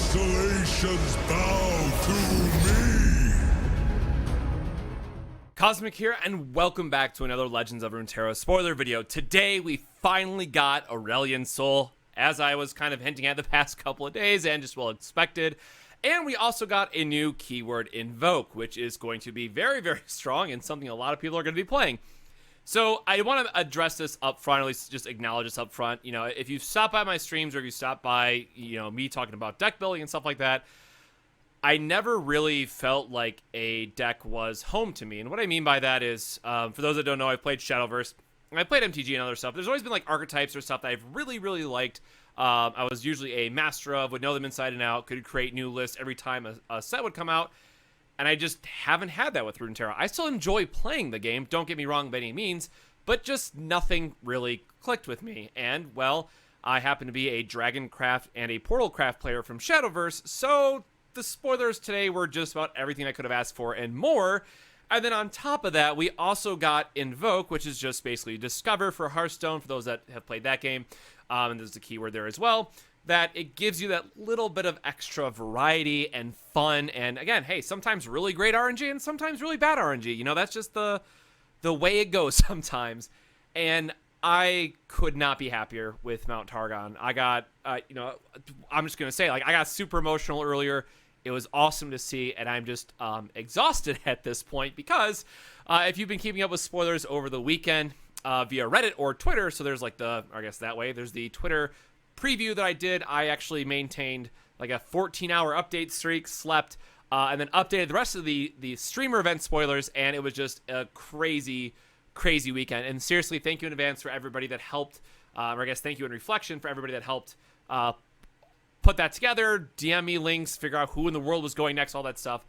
constellations bow to me! Cosmic here, and welcome back to another Legends of Runeterra spoiler video. Today, we finally got Aurelion Sol, as I was kind of hinting at the past couple of days, and just well expected. And we also got a new keyword, Invoke, which is going to be very, very strong, and something a lot of people are going to be playing. So I want to address this up front, at least just acknowledge this up front. You know, if you stop by my streams or if you stop by, you know, me talking about deck building and stuff like that, I never really felt like a deck was home to me. And what I mean by that is, for those that don't know, I played Shadowverse, and I played MTG and other stuff. There's always been like archetypes or stuff that I've really, really liked. I was usually a master of, would know them inside and out, could create new lists every time a set would come out. And I just haven't had that with Runeterra. I still enjoy playing the game, don't get me wrong by any means, but just nothing really clicked with me. And, well, I happen to be a Dragoncraft and a Portalcraft player from Shadowverse, so the spoilers today were just about everything I could have asked for and more. And then on top of that, we also got Invoke, which is just basically Discover for Hearthstone, for those that have played that game. And there's a keyword there as well, that it gives you that little bit of extra variety and fun. And again, hey, sometimes really great RNG and sometimes really bad RNG. You know, that's just the way it goes sometimes. And I could not be happier with Mount Targon. I got, you know, I'm just going to say, like, I got super emotional earlier. It was awesome to see, and I'm just exhausted at this point because if you've been keeping up with spoilers over the weekend via Reddit or Twitter, so there's like I guess that way, there's the Twitter preview that I did. I actually maintained like a 14-hour update streak, slept, and then updated the rest of the streamer event spoilers, and it was just a crazy weekend. And seriously, thank you in advance for everybody that helped, or I guess thank you in reflection for everybody that helped put that together, DM me links, figure out who in the world was going next, all that stuff.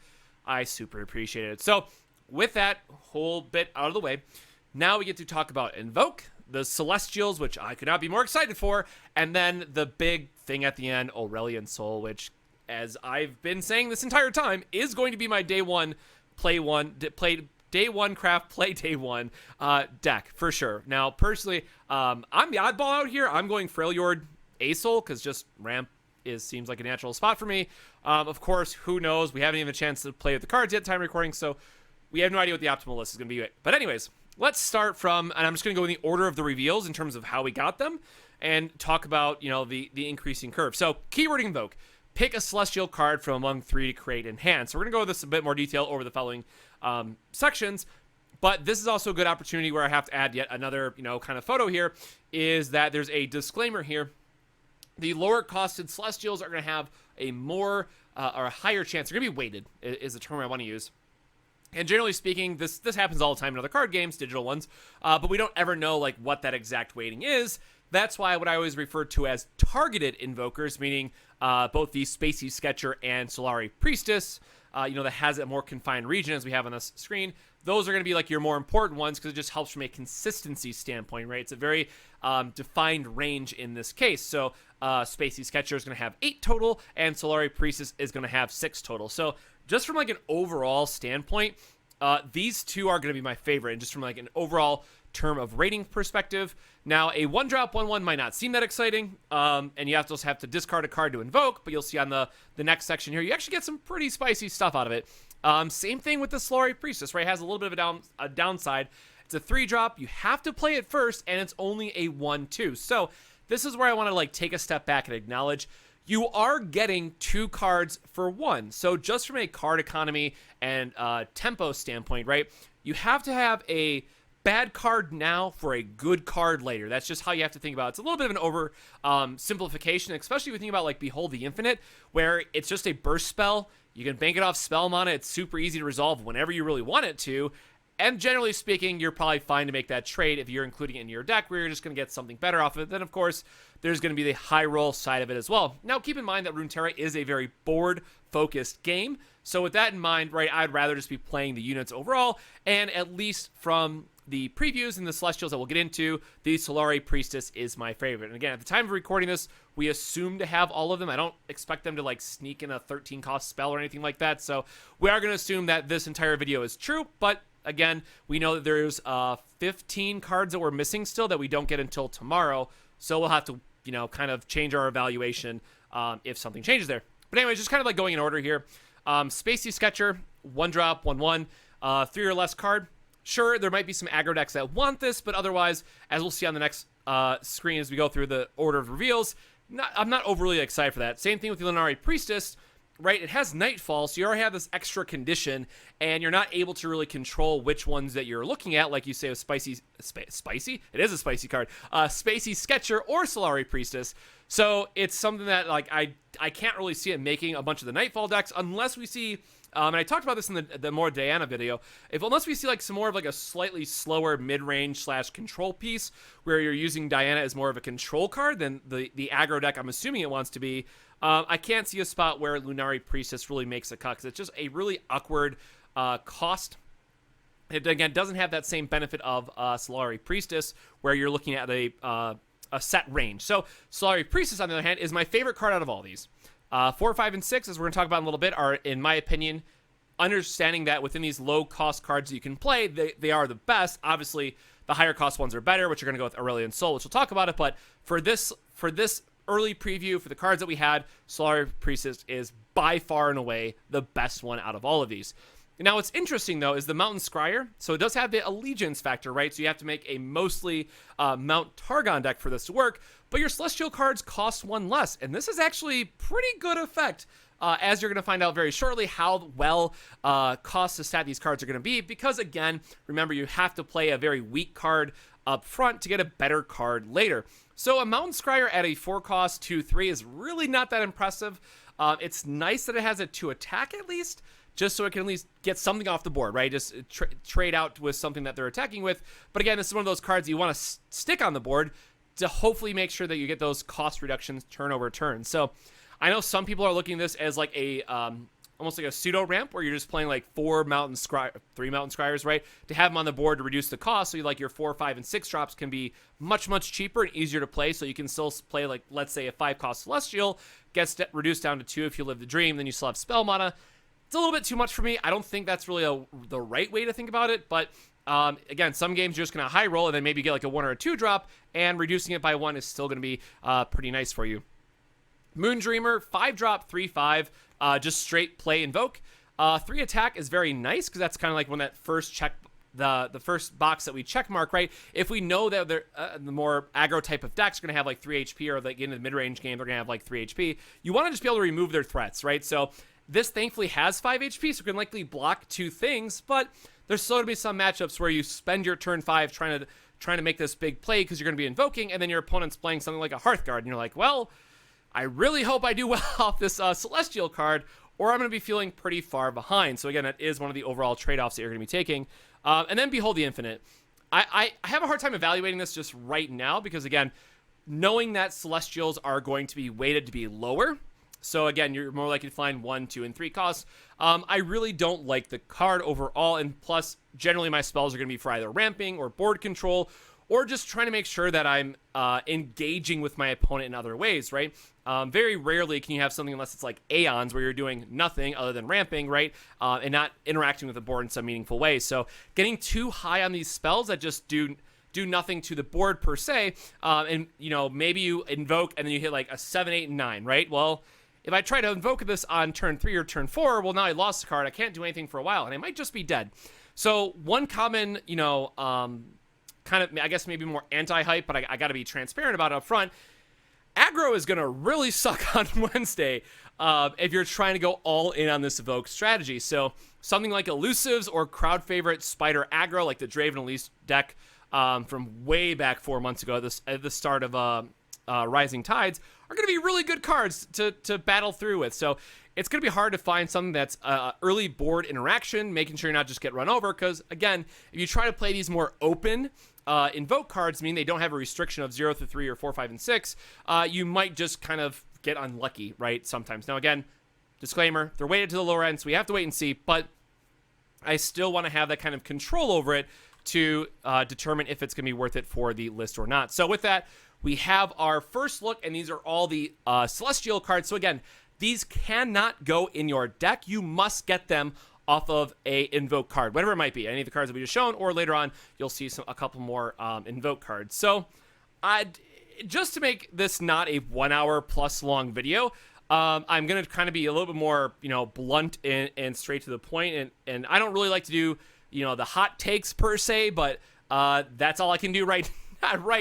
I super appreciate it. So with that whole bit out of the way, now we get to talk about Invoke, the Celestials, which I could not be more excited for, and then the big thing at the end, Aurelion Sol, which, as I've been saying this entire time, is going to be my day one craft, play day one deck, for sure. Now, personally, I'm the oddball out here. I'm going Freljord Asol, because just ramp seems like a natural spot for me. Of course, who knows? We haven't even had a chance to play with the cards yet, time recording, so we have no idea what the optimal list is going to be. But anyways, let's start from, and I'm just going to go in the order of the reveals in terms of how we got them, and talk about, you know, the increasing curve. So, keyword Invoke. Pick a Celestial card from among 3 to create Enhance. So we're going to go over this a bit more detail over the following sections, but this is also a good opportunity where I have to add yet another, you know, kind of photo here, is that there's a disclaimer here. The lower costed Celestials are going to have a more, or a higher chance, they're going to be weighted, is the term I want to use. And generally speaking, this happens all the time in other card games, digital ones, but we don't ever know like what that exact weighting is. That's why what I always refer to as targeted invokers, meaning both the Spacey Sketcher and Solari Preistess, you know, that has a more confined region as we have on this screen. Those are going to be like your more important ones because it just helps from a consistency standpoint, right? It's a very defined range in this case. So Spacey Sketcher is going to have 8 total, and Solari Priestess is going to have 6 total. So just from like an overall standpoint, these two are going to be my favorite, and just from like an overall term of rating perspective. Now, a 1-drop 1/1 might not seem that exciting, and you have to discard a card to invoke, but you'll see on the next section here, you actually get some pretty spicy stuff out of it. Same thing with the Solari Priestess, right? It has a little bit of a downside. It's a 3-drop. You have to play it first, and it's only a 1/2. So this is where I want to like take a step back and acknowledge you are getting 2 cards for 1. So just from a card economy and tempo standpoint, right, you have to have a bad card now for a good card later. That's just how you have to think about it. It's a little bit of an over simplification, especially when you think about like Behold the Infinite, where it's just a burst spell. You can bank it off spell mana. It's super easy to resolve whenever you really want it to. And generally speaking, you're probably fine to make that trade if you're including it in your deck where you're just going to get something better off of it. Then, of course, there's going to be the high roll side of it as well. Now, keep in mind that Runeterra is a very board-focused game. So with that in mind, right, I'd rather just be playing the units overall. And at least from the previews and the Celestials that we'll get into, the Solari Priestess is my favorite. And again, at the time of recording this, we assume to have all of them. I don't expect them to like sneak in a 13-cost spell or anything like that. So we are going to assume that this entire video is true, but again, we know that there's 15 cards that we're missing still that we don't get until tomorrow. So we'll have to, you know, kind of change our evaluation if something changes there. But anyway, just kind of like going in order here. Spacey Sketcher, 1-drop, 1/1, 3 or less card. Sure, there might be some aggro decks that want this, but otherwise, as we'll see on the next screen as we go through the order of reveals, I'm not overly excited for that. Same thing with the Lunari Preistess, right? It has Nightfall, so you already have this extra condition, and you're not able to really control which ones that you're looking at, like you say with Spicy? It is a spicy card. Spacey Sketcher or Solari Preistess. So it's something that like I can't really see it making a bunch of the Nightfall decks unless we see, and I talked about this in the more Diana video, unless we see like some more of like a slightly slower mid-range / control piece where you're using Diana as more of a control card than the aggro deck I'm assuming it wants to be. I can't see a spot where Lunari Preistess really makes a cut because it's just a really awkward cost. It, again, doesn't have that same benefit of Solari Preistess where you're looking at a set range. So Solari Preistess, on the other hand, is my favorite card out of all these. 4, 5, and 6, as we're going to talk about in a little bit, are, in my opinion, understanding that within these low-cost cards that you can play, they are the best. Obviously, the higher-cost ones are better, which are going to go with Aurelion Sol, which we'll talk about it. But for this early preview, for the cards that we had, Solari Preistess is by far and away the best one out of all of these. Now, what's interesting, though, is the Mountain Scryer. So it does have the allegiance factor, right? So you have to make a mostly Mount Targon deck for this to work. But your Celestial cards cost 1 less. And this is actually pretty good effect, as you're going to find out very shortly how well cost to stat these cards are going to be. Because, again, remember, you have to play a very weak card up front to get a better card later. So a Mountain Scryer at a 4-cost 2/3 is really not that impressive. It's nice that it has a 2 attack at least, just so it can at least get something off the board, right? Just trade out with something that they're attacking with. But again, this is one of those cards you want to stick on the board to hopefully make sure that you get those cost reductions turn over turn. So I know some people are looking at this as like a almost like a pseudo ramp where you're just playing like 3 Mountain Scryers, right? To have them on the board to reduce the cost. So you like your 4, 5, and 6 drops can be much cheaper and easier to play. So you can still play like, let's say, a 5-cost Celestial gets reduced down to 2 if you live the dream. Then you still have spell mana. It's a little bit too much for me. I don't think that's really the right way to think about it. But again, some games you're just going to high roll and then maybe get like a 1 or a 2 drop, and reducing it by 1 is still going to be pretty nice for you. Moondreamer, 5-drop, 3/5, just straight play Invoke. 3 attack is very nice because that's kind of like when that first check, the first box that we check mark, right? If we know that they're the more aggro type of decks are going to have like 3 HP, or like in the mid-range game they're going to have like 3 HP, you want to just be able to remove their threats, right? So this thankfully has 5 HP, so it can likely block 2 things, but there's still going to be some matchups where you spend your turn 5 trying to make this big play because you're going to be invoking, and then your opponent's playing something like a Hearthguard, and you're like, well, I really hope I do well off this Celestial card, or I'm going to be feeling pretty far behind. So again, that is one of the overall trade-offs that you're going to be taking. And then Behold the Infinite. I have a hard time evaluating this just right now because, again, knowing that Celestials are going to be weighted to be lower, so again, you're more likely to find 1, 2, and 3 costs. I really don't like the card overall, and plus, generally my spells are going to be for either ramping or board control, or just trying to make sure that I'm engaging with my opponent in other ways, right? Very rarely can you have something unless it's like Aeons where you're doing nothing other than ramping, right? And not interacting with the board in some meaningful way. So getting too high on these spells that just do nothing to the board per se, and you know, maybe you invoke and then you hit like a 7, 8, and 9, right? Well, if I try to invoke this on turn 3 or turn 4, well, now I lost the card. I can't do anything for a while, and I might just be dead. So one common, you know, kind of, I guess maybe more anti-hype, but I got to be transparent about it up front. Aggro is going to really suck on Wednesday if you're trying to go all in on this Evoke strategy. So something like Elusives or crowd favorite Spider Aggro, like the Draven Elise deck from way back 4 months ago at the start of Rising Tides, are going to be really good cards to battle through with. So it's going to be hard to find something that's early board interaction, making sure you're not just get run over. Because, again, if you try to play these more open Invoke cards, meaning they don't have a restriction of 0 through 3 or 4, 5, and 6, you might just kind of get unlucky, right, sometimes. Now, again, disclaimer, they're weighted to the lower end, so we have to wait and see. But I still want to have that kind of control over it to determine if it's going to be worth it for the list or not. So with that, we have our first look, and these are all the Celestial cards. So again, these cannot go in your deck. You must get them off of a Invoke card, whatever it might be. Any of the cards that we just shown, or later on, you'll see a couple more Invoke cards. So just to make this not a 1 hour plus long video, I'm going to kind of be a little bit more, blunt and straight to the point. And I don't really like to do, the hot takes per se, but that's all I can do right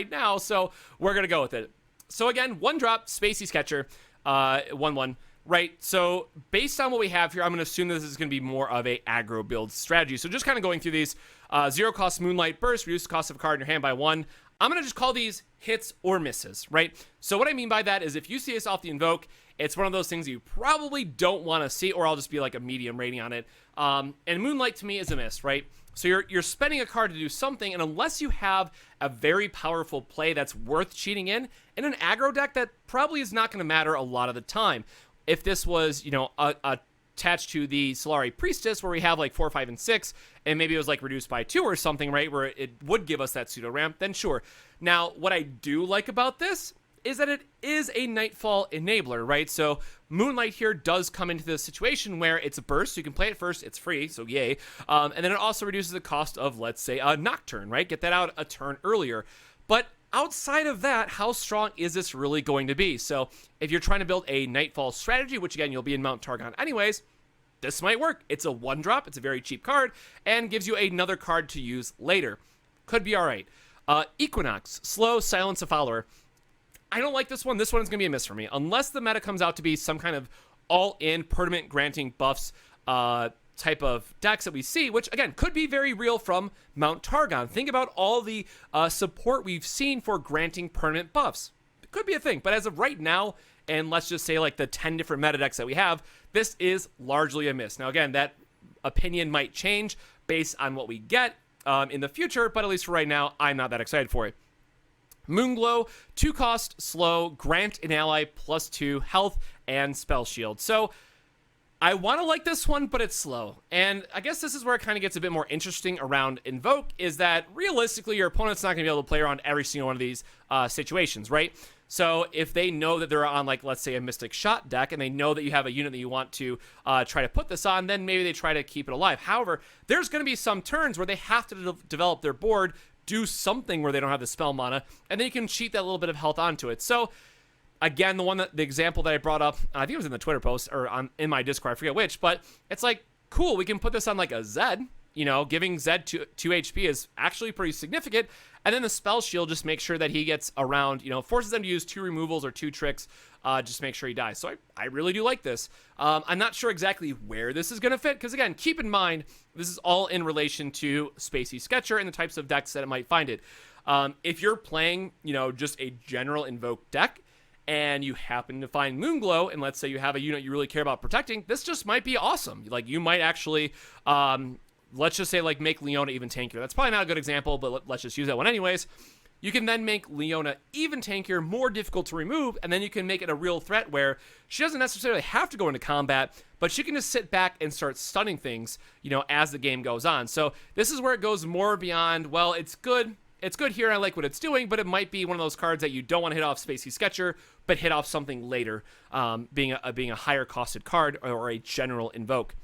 now. So we're going to go with it. So again, 1-drop, Spacey Sketcher, 1/1. Right, so based on what we have here, I'm going to assume this is going to be more of a aggro build strategy. So just kind of going through these, 0-cost Moonlight Burst, reduce the cost of a card in your hand by 1. I'm going to just call these hits or misses, right? So what I mean by that is if you see this off the Invoke, it's one of those things you probably don't want to see, or I'll just be like a medium rating on it. And Moonlight to me is a miss, right? So you're spending a card to do something, and unless you have a very powerful play that's worth cheating in an aggro deck, that probably is not going to matter a lot of the time. If this was, attached to the Solari Preistess, where we have like 4, 5, and 6, and maybe it was like reduced by 2 or something, right, where it would give us that pseudo ramp, then sure. Now, what I do like about this is that it is a Nightfall enabler, right? So Moonlight here does come into this situation where it's a burst, so you can play it first, it's free, so yay. And then it also reduces the cost of, let's say, a Nocturne, right? Get that out a turn earlier. But outside of that, how strong is this really going to be? So if you're trying to build a Nightfall strategy, which again, you'll be in Mount Targon anyways, this might work. It's a 1-drop, it's a very cheap card, and gives you another card to use later. Could be all right. Equinox, slow, silence a follower. I don't like this one. This one's going to be a miss for me. Unless the meta comes out to be some kind of all-in permanent granting buffs type of decks that we see, which again could be very real from Mount Targon. Think about all the support we've seen for granting permanent buffs. It could be a thing, but as of right now, and let's just say like the 10 different meta decks that we have, this is largely a miss. Now again, that opinion might change based on what we get in the future, but at least for right now, I'm not that excited for it. Moonglow, 2-cost, slow, grant an ally +2 health and spell shield. So I want to like this one, but it's slow. And I guess this is where it kind of gets a bit more interesting around Invoke, is that realistically, your opponent's not going to be able to play around every single one of these situations, right? So if they know that they're on, like, let's say a Mystic Shot deck, and they know that you have a unit that you want to try to put this on, then maybe they try to keep it alive. However, there's going to be some turns where they have to develop their board, do something where they don't have the spell mana, and then you can cheat that little bit of health onto it. So again, the example that I brought up, I think it was in the Twitter post or in my Discord, I forget which, but it's like, cool, we can put this on like a Zed, giving Zed 2 HP is actually pretty significant. And then the spell shield just makes sure that he gets around, forces them to use 2 removals or 2 tricks, just make sure he dies. So I really do like this. I'm not sure exactly where this is going to fit, because again, keep in mind, this is all in relation to Spacey Sketcher and the types of decks that it might find it. If you're playing, just a general Invoke deck, and you happen to find Moonglow, and let's say you have a unit you really care about protecting, this just might be awesome. Like, you might actually, let's just say, like, make Leona even tankier. That's probably not a good example, but let's just use that one anyways. You can then make Leona even tankier, more difficult to remove, and then you can make it a real threat where she doesn't necessarily have to go into combat, but she can just sit back and start stunning things, as the game goes on. So this is where it goes more beyond, well, it's good. It's good here, I like what it's doing, but it might be one of those cards that you don't want to hit off Spacey Sketcher, but hit off something later, being a higher costed card or a general Invoke.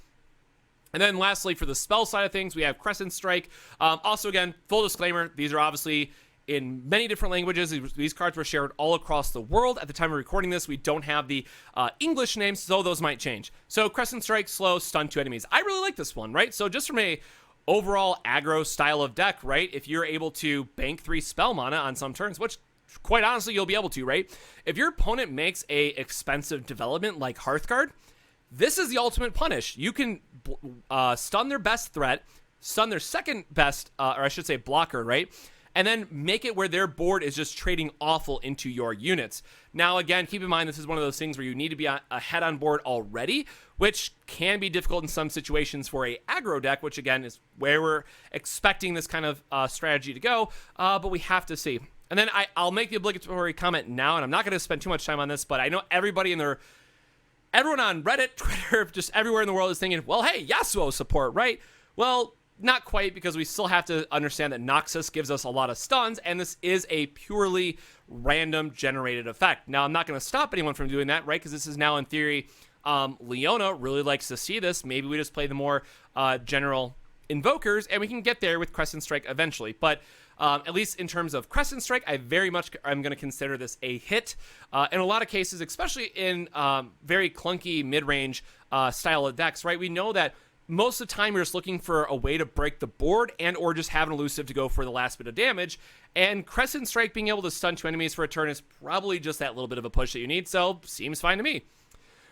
And then lastly, for the spell side of things, we have Crescent Strike. Also, again, full disclaimer, these are obviously in many different languages. These cards were shared all across the world. At the time of recording this, we don't have the English names, so those might change. So Crescent Strike, slow, stun 2 enemies. I really like this one, right? So just from a overall aggro style of deck, right? If you're able to bank 3 spell mana on some turns, which quite honestly you'll be able to, right? If your opponent makes a expensive development like Hearthguard, this is the ultimate punish. You can stun their best threat, stun their second best, or I should say blocker, right? And then make it where their board is just trading awful into your units. Now, again, keep in mind, this is one of those things where you need to be ahead on board already, which can be difficult in some situations for a aggro deck, which, again, is where we're expecting this kind of strategy to go, but we have to see. And then I'll make the obligatory comment now, and I'm not going to spend too much time on this, but I know everyone on Reddit, Twitter, just everywhere in the world is thinking, well, hey, Yasuo support, right? Well, not quite, because we still have to understand that Noxus gives us a lot of stuns, and this is a purely random generated effect. Now, I'm not going to stop anyone from doing that, right? Because this is now, in theory, Leona really likes to see this. Maybe we just play the more general invokers, and we can get there with Crescent Strike eventually. But at least in terms of Crescent Strike, I very much am going to consider this a hit. In a lot of cases, especially in very clunky mid-range style of decks, right? We know that most of the time you're just looking for a way to break the board and or just have an elusive to go for the last bit of damage. And Crescent Strike being able to stun 2 enemies for a turn is probably just that little bit of a push that you need, so seems fine to me.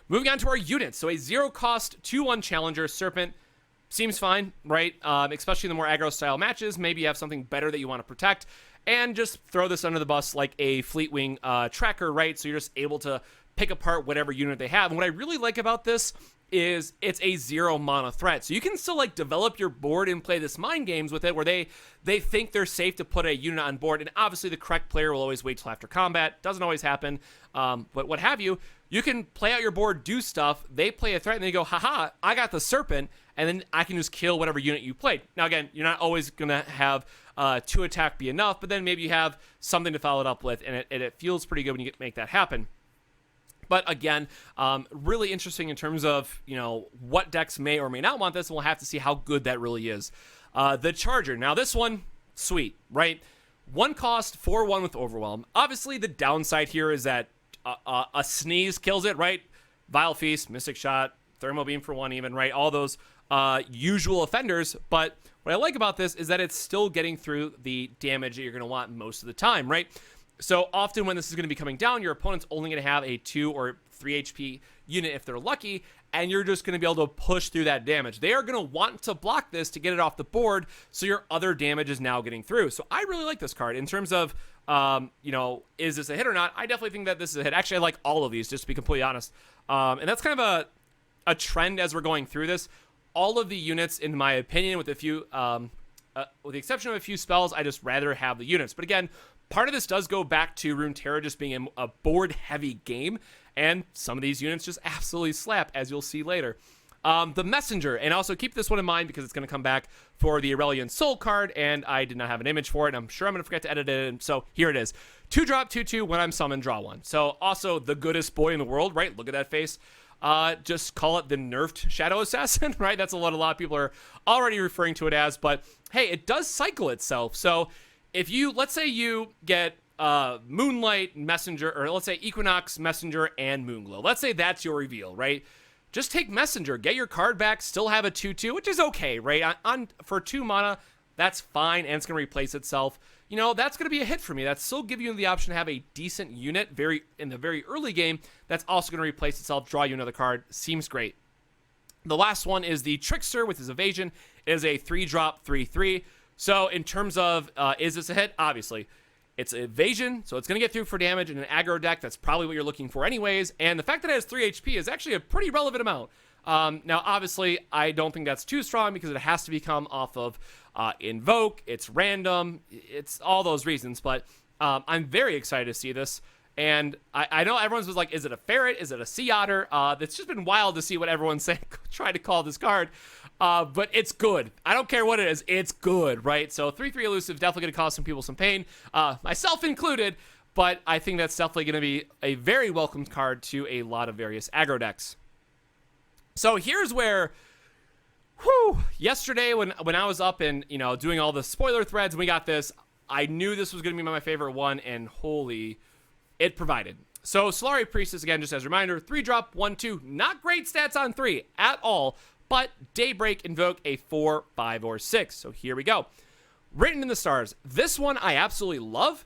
Moving on to our units. So a 0-cost 2/1 Challenger Serpent seems fine, right? Especially in the more aggro style matches. Maybe you have something better that you want to protect. And just throw this under the bus like a Fleetwing tracker, right? So you're just able to pick apart whatever unit they have. And what I really like about this is it's a 0 mana threat. So you can still like develop your board and play this mind games with it where they think they're safe to put a unit on board. And obviously the correct player will always wait till after combat. Doesn't always happen. But what have you, you can play out your board, do stuff. They play a threat and they go, haha, I got the Serpent. And then I can just kill whatever unit you played. Now again, you're not always going to have 2 attack be enough. But then maybe you have something to follow it up with. And it feels pretty good when you get to make that happen. But again, really interesting in terms of, you know, what decks may or may not want this, and we'll have to see how good that really is. The Charger. Now this one, sweet, right? 1 cost, 4/1 with Overwhelm. Obviously, the downside here is that a sneeze kills it, right? Vile Feast, Mystic Shot, Thermal Beam for 1 even, right? All those usual offenders. But what I like about this is that it's still getting through the damage that you're going to want most of the time, right? So often when this is going to be coming down, your opponent's only going to have a 2 or 3 HP unit if they're lucky, and you're just going to be able to push through that damage. They are going to want to block this to get it off the board, so your other damage is now getting through. So I really like this card. In terms of, you know, is this a hit or not? I definitely think that this is a hit. Actually, I like all of these, just to be completely honest. And that's kind of a trend as we're going through this. All of the units, in my opinion, with a few, with the exception of a few spells, I just rather have the units. But again, part of this does go back to Runeterra just being a board-heavy game, and some of these units just absolutely slap, as you'll see later. The Messenger, and also keep this one in mind because it's going to come back for the Aurelion Sol card, and I did not have an image for it, and I'm sure I'm going to forget to edit it, and so here it is. 2-drop, 2/2, when I'm summoned, draw 1. So also the goodest boy in the world, right? Look at that face. Just call it the nerfed Shadow Assassin, right? That's what a lot of people are already referring to it as, but hey, it does cycle itself. So if you, let's say you get Moonlight, Messenger, or let's say Equinox, Messenger, and Moonglow. Let's say that's your reveal, right? Just take Messenger, get your card back, still have a 2/2, which is okay, right? For 2 mana, that's fine, and it's going to replace itself. You know, that's going to be a hit for me. That's still giving you the option to have a decent unit in the very early game that's also going to replace itself, draw you another card. Seems great. The last one is the Trickster with his evasion. It is a 3-drop, 3/3. So in terms of, is this a hit? Obviously. It's evasion, so it's going to get through for damage in an aggro deck. That's probably what you're looking for anyways. And the fact that it has 3 HP is actually a pretty relevant amount. Now, obviously, I don't think that's too strong because it has to become off of Invoke. It's random. It's all those reasons. But I'm very excited to see this. And I know everyone's was like, is it a ferret? Is it a sea otter? It's just been wild to see what everyone's saying, trying to call this card. But it's good. I don't care what it is. It's good, right? So 3/3 elusive, definitely going to cause some people some pain, myself included. But I think that's definitely going to be a very welcome card to a lot of various aggro decks. So here's where, yesterday when I was up and, you know, doing all the spoiler threads and we got this, I knew this was going to be my favorite one, and holy, it provided. So Solari Preistess, again, just as a reminder, 3-drop, 1/2, not great stats on 3 at all, but Daybreak Invoke a 4, 5, or 6. So here we go. Written in the Stars. This one I absolutely love.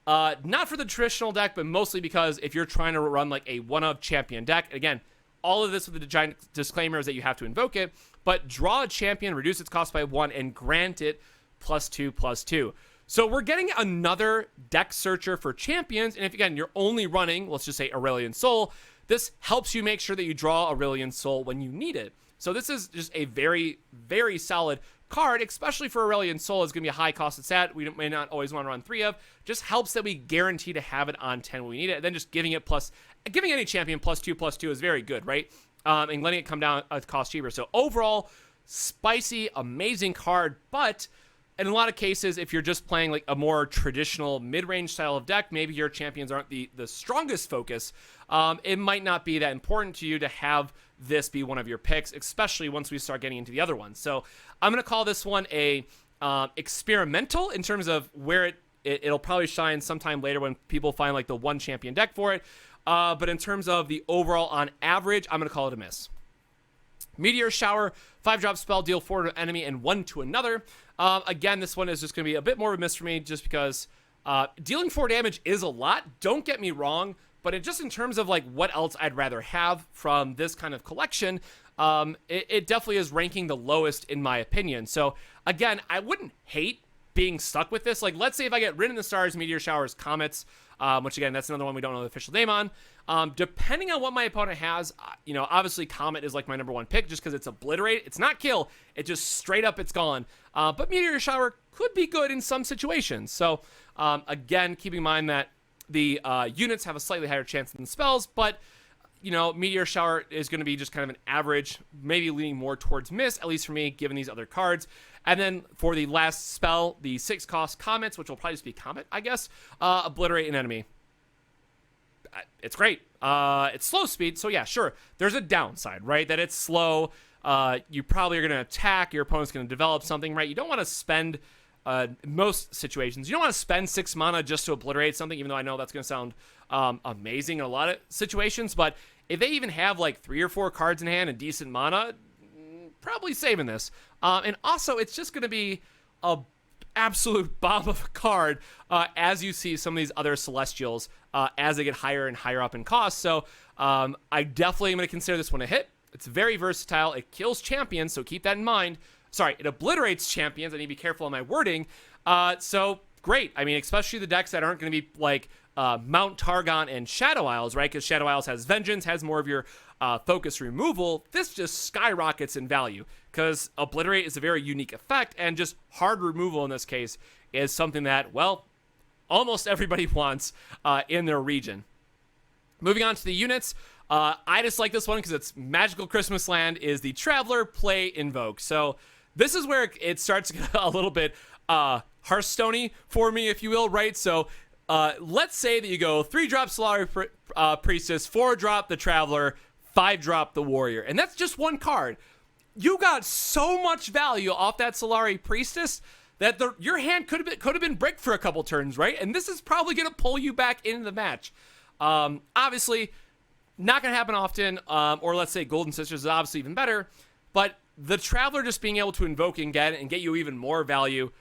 Not for the traditional deck, but mostly because if you're trying to run like a one-of champion deck, again, all of this with the giant disclaimer is that you have to invoke it, but draw a champion, reduce its cost by 1, and grant it +2/+2. So we're getting another deck searcher for champions, and if, again, you're only running, let's just say Aurelion Sol, this helps you make sure that you draw Aurelion Sol when you need it. So this is just a very, very solid card, especially for Aurelion Sol. Is going to be a high costed stat we may not always want to run 3 of. Just helps that we guarantee to have it on 10 when we need it. And then just giving any champion +2/+2 is very good, right? And letting it come down at cost cheaper. So overall, spicy, amazing card. But in a lot of cases, if you're just playing like a more traditional mid-range style of deck, maybe your champions aren't the strongest focus. It might not be that important to you to have this be one of your picks, especially once we start getting into the other ones. So I'm going to call this one a experimental in terms of where it'll probably shine sometime later when people find like the one champion deck for it. But in terms of the overall on average, I'm going to call it a miss. Meteor Shower, 5-drop spell, deal 4 to an enemy and 1 to another. Again, this one is just going to be a bit more of a miss for me just because dealing 4 damage is a lot. Don't get me wrong, but just in terms of like what else I'd rather have from this kind of collection, it definitely is ranking the lowest in my opinion. So again, I wouldn't hate being stuck with this. Like, let's say if I get Rin in the Stars, Meteor Showers, Comets, which again, that's another one we don't know the official name on. Depending on what my opponent has, obviously Comet is like my number 1 pick just because it's Obliterate. It's not kill. It just straight up, it's gone. But Meteor Shower could be good in some situations. So again, keep in mind that the units have a slightly higher chance than the spells, but Meteor Shower is going to be just kind of an average, maybe leaning more towards miss, at least for me, given these other cards. And then for the last spell, the 6-cost Comets, which will probably just be Comet, I guess, Obliterate an enemy. It's great. It's slow speed, so yeah, sure. There's a downside, right? That it's slow. You probably are going to attack. Your opponent's going to develop something, right? You don't want to spend, most situations, you don't want to spend 6 mana just to obliterate something, even though I know that's going to sound amazing in a lot of situations. But if they even have like 3 or 4 cards in hand and decent mana, probably saving this. And also, it's just going to be a absolute bomb of a card as you see some of these other Celestials as they get higher and higher up in cost. So I definitely am going to consider this one a hit. It's very versatile. It kills champions, so keep that in mind. Sorry, it obliterates champions. I need to be careful on my wording. So great. I mean, especially the decks that aren't going to be like Mount Targon and Shadow Isles, right? Because Shadow Isles has Vengeance, has more of your focus removal. This just skyrockets in value because Obliterate is a very unique effect, and just hard removal in this case is something that, well, almost everybody wants in their region. Moving on to the units, I just like this one because it's Magical Christmas Land is the Traveler, play, Invoke. So this is where it starts to get a little bit Hearthstone-y for me, if you will, right? So let's say that you go 3-drop Solari Preistess, 4-drop the Traveler, 5-drop the Warrior, and that's just one card. You got so much value off that Solari Priestess that your hand could have been bricked for a couple turns, right? And this is probably going to pull you back into the match. Obviously, not going to happen often, or let's say Golden Sisters is obviously even better, but the Traveler just being able to invoke and get you even more value.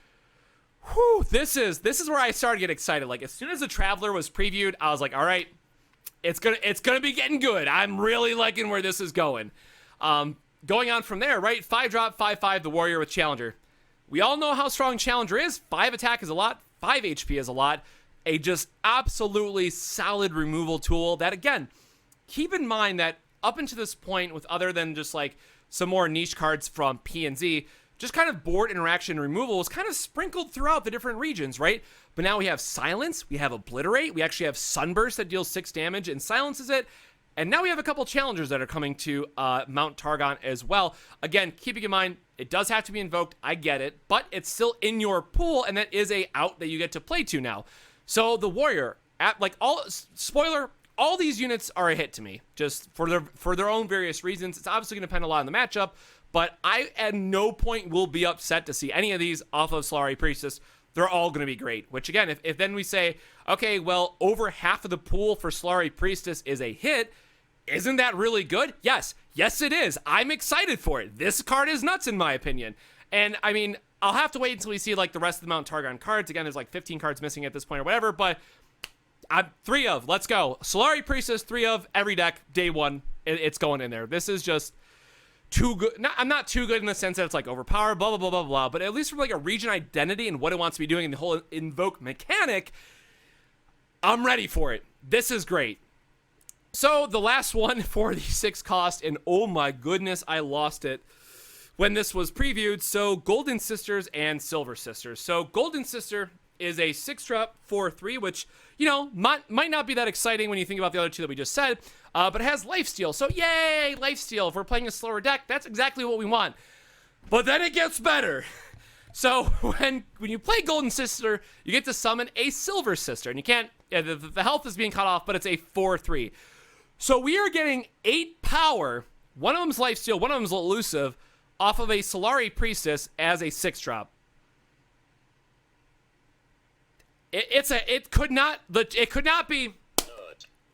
Whew, this is where I started to get excited. Like, as soon as the Traveler was previewed, I was like, all right, it's gonna be getting good. I'm really liking where this is going. Going on from there, right? 5-drop, 5/5, the Warrior with Challenger. We all know how strong Challenger is. 5 attack is a lot. 5 HP is a lot. A just absolutely solid removal tool that, again, keep in mind that up until this point, with other than just like some more niche cards from P&Z, just kind of board interaction removal was kind of sprinkled throughout the different regions, right? But now we have Silence, we have Obliterate, we actually have Sunburst that deals 6 damage and silences it, and now we have a couple challengers that are coming to Mount Targon as well. Again, keeping in mind, it does have to be invoked, I get it, but it's still in your pool, and that is a out that you get to play to now. So the Warrior, spoiler, all these units are a hit to me, just for their own various reasons. It's obviously going to depend a lot on the matchup, but I at no point will be upset to see any of these off of Solari Priestess. They're all going to be great, which again, if then we say, okay, well, over half of the pool for Solari Priestess is a hit, isn't that really good? Yes, it is. I'm excited for it. This card is nuts in my opinion. And I mean, I'll have to wait until we see like the rest of the Mount Targon cards. Again, there's like 15 cards missing at this point or whatever, but I'm 3 of, let's go. Solari Priestess, 3 of, every deck, day 1, it's going in there. This is just too good. I'm not too good in the sense that it's like overpowered, blah, blah, blah, blah, blah, but at least from like a region identity and what it wants to be doing in the whole invoke mechanic, I'm ready for it. This is great. So the last one for the 6 cost, and oh my goodness, I lost it when this was previewed. So Golden Sisters and Silver Sisters. So Golden Sister is a 6-drop 4/3, which, might not be that exciting when you think about the other 2 that we just said, but it has lifesteal. So yay, lifesteal. If we're playing a slower deck, that's exactly what we want. But then it gets better, So when you play Golden Sister, you get to summon a Silver Sister, and you can't. Yeah, the health is being cut off, but it's a 4/3. So we are getting 8 power. One of them's lifesteal, one of them's elusive, off of a Solari Preistess as a 6-drop. It could not be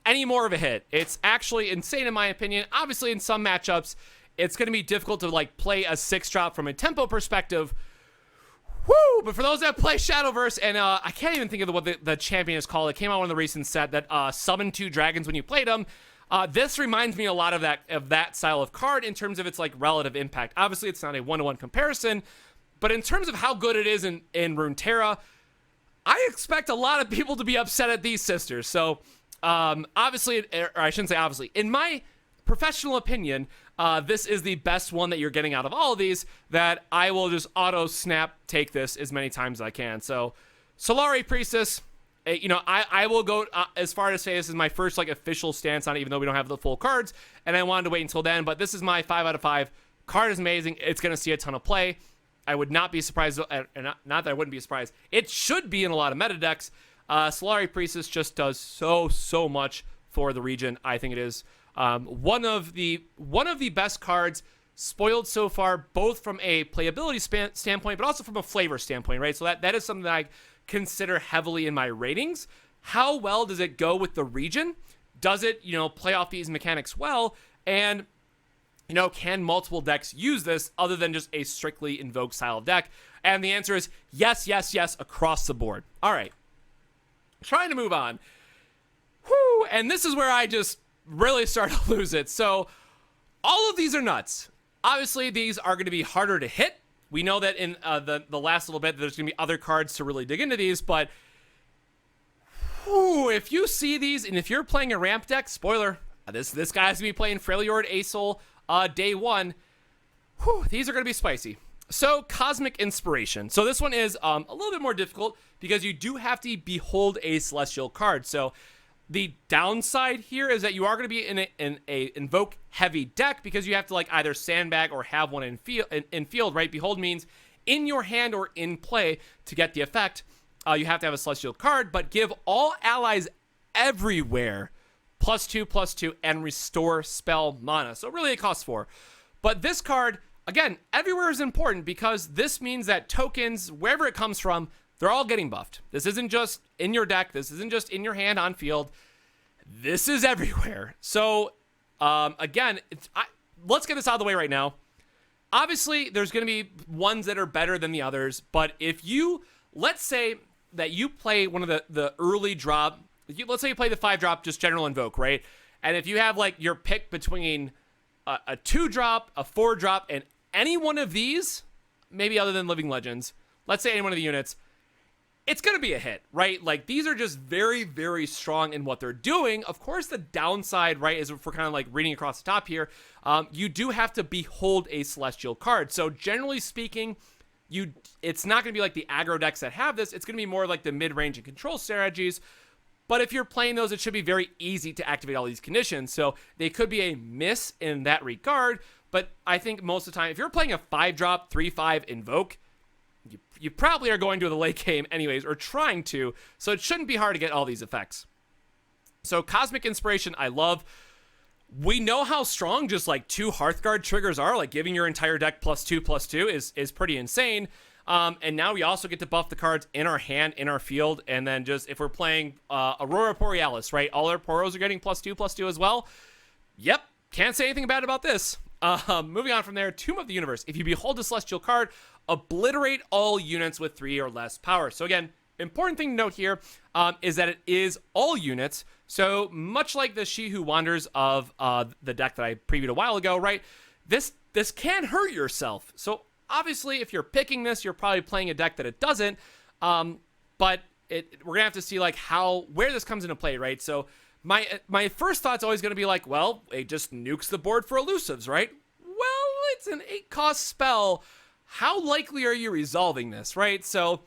any more of a hit. It's actually insane in my opinion. Obviously, in some matchups, it's going to be difficult to like play a 6-drop from a tempo perspective. Woo! But for those that play Shadowverse, and I can't even think of what the champion is called. It came out in the recent set that summoned 2 dragons when you played them. This reminds me a lot of that style of card in terms of its like relative impact. Obviously, it's not a 1-to-1 comparison, but in terms of how good it is in Runeterra, I expect a lot of people to be upset at these sisters. So, obviously, or I shouldn't say obviously, in my professional opinion, this is the best one that you're getting out of all of these, that I will just auto-snap take this as many times as I can. So, Solari Priestess, I will go as far as say this is my first like official stance on it, even though we don't have the full cards, and I wanted to wait until then, but this is my 5 out of 5. Card is amazing. It's going to see a ton of play. I would not be surprised, and not that I wouldn't be surprised. It should be in a lot of meta decks. Solari Priestess just does so much for the region. I think it is one of the best cards spoiled so far, both from a playability standpoint, but also from a flavor standpoint, right? So that is something that I consider heavily in my ratings. How well does it go with the region? Does it, play off these mechanics well? And can multiple decks use this other than just a strictly Invoke style deck? And the answer is yes, across the board. All right. Trying to move on. Whew, and this is where I just really start to lose it. So all of these are nuts. Obviously, these are going to be harder to hit. We know that in the last little bit, there's going to be other cards to really dig into these, but whew, if you see these, and if you're playing a ramp deck, spoiler, this guy has to be playing Freljord Asol day 1. Whew, these are going to be spicy. So, Cosmic Inspiration. So this one is a little bit more difficult because you do have to behold a Celestial card. So the downside here is that you are going to be in a Invoke heavy deck because you have to like either sandbag or have one in field, right? Behold means in your hand or in play to get the effect. You have to have a Celestial card, but give all allies everywhere +2/+2 and restore spell mana. So really it costs 4. But this card, again, everywhere is important because this means that tokens, wherever it comes from, they're all getting buffed. This isn't just in your deck. This isn't just in your hand on field. This is everywhere. So, again, let's get this out of the way right now. Obviously, there's going to be ones that are better than the others. But if you, let's say that you play one of the early drop, let's say you play the 5-drop, just general Invoke, right? And if you have like your pick between a 2-drop, a 4-drop, and any one of these, maybe other than Living Legends, let's say any one of the units, it's going to be a hit, right? Like, these are just very, very strong in what they're doing. Of course, the downside, right, is if we're kind of like reading across the top here, you do have to behold a Celestial card. So generally speaking, it's not going to be like the aggro decks that have this. It's going to be more like the mid-range and control strategies. But if you're playing those, it should be very easy to activate all these conditions. So they could be a miss in that regard. But I think most of the time, if you're playing a 5-drop, 3/5 Invoke, you probably are going to the late game anyways, or trying to. So it shouldn't be hard to get all these effects. So Cosmic Inspiration, I love. We know how strong just like 2 Hearthguard triggers are. Like giving your entire deck +2/+2 is pretty insane. And now we also get to buff the cards in our hand, in our field, and then just if we're playing Aurora Borealis, right? All our Poros are getting +2/+2 as well. Yep, can't say anything bad about this. Moving on from there, Tomb of the Universe. If you behold a Celestial card, obliterate all units with 3 or less power. So again, important thing to note here is that it is all units. So much like the She Who Wanders of the deck that I previewed a while ago, right? This can hurt yourself. So obviously, if you're picking this, you're probably playing a deck that it doesn't. But we're gonna have to see like where this comes into play, right? So my first thought's always gonna be like, well, it just nukes the board for elusives, right? Well, it's an 8-cost spell. How likely are you resolving this, right? So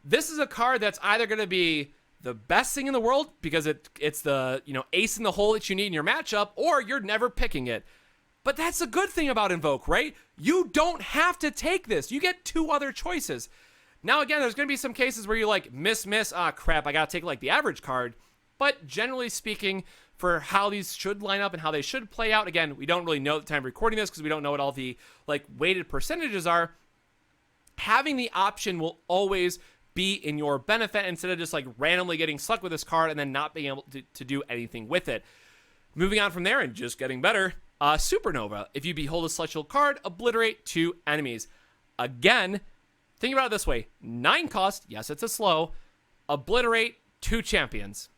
this is a card that's either gonna be the best thing in the world because it's the ace in the hole that you need in your matchup, or you're never picking it. But that's the good thing about Invoke, right? You don't have to take this. You get 2 other choices. Now, again, there's going to be some cases where you're like, miss, crap, I got to take like the average card. But generally speaking, for how these should line up and how they should play out, again, we don't really know at the time of recording this because we don't know what all the like weighted percentages are. Having the option will always be in your benefit instead of just like randomly getting stuck with this card and then not being able to do anything with it. Moving on from there and just getting better, Supernova. If you behold a celestial card, obliterate 2 enemies. Again, think about it this way. 9 cost, yes, it's a slow. Obliterate 2 champions.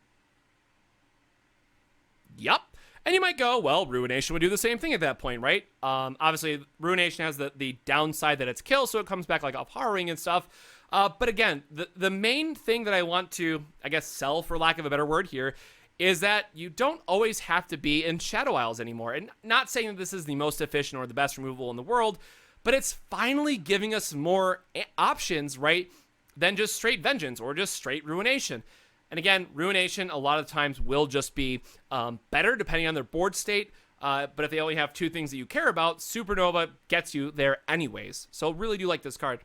Yup. And you might go, well, Ruination would do the same thing at that point, right? Obviously, Ruination has the downside that it's kill, so it comes back like off Harrowing and stuff. But again, the main thing that I want to, I guess, sell, for lack of a better word here, is that you don't always have to be in Shadow Isles anymore. And not saying that this is the most efficient or the best removal in the world, but it's finally giving us more options, right, than just straight Vengeance or just straight Ruination. And again, Ruination a lot of times will just be better depending on their board state. But if they only have 2 things that you care about, Supernova gets you there anyways. So really do like this card.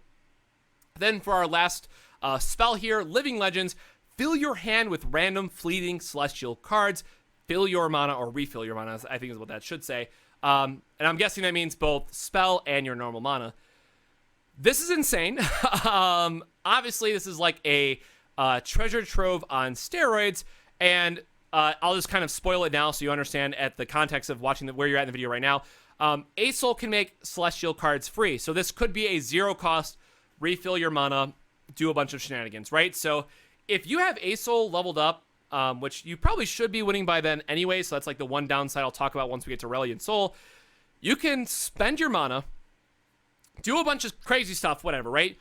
Then for our last spell here, Living Legends. Fill your hand with random fleeting celestial cards. Fill your mana, or refill your mana, I think is what that should say. And I'm guessing that means both spell and your normal mana. This is insane. Obviously, this is like a treasure trove on steroids. And I'll just kind of spoil it now so you understand at the context of watching where you're at in the video right now. Sol can make celestial cards free. So this could be a 0 cost, refill your mana, do a bunch of shenanigans, right? So if you have Sol leveled up, which you probably should be winning by then anyway, so that's like the one downside I'll talk about once we get to Aurelion Sol, you can spend your mana, do a bunch of crazy stuff, whatever, right?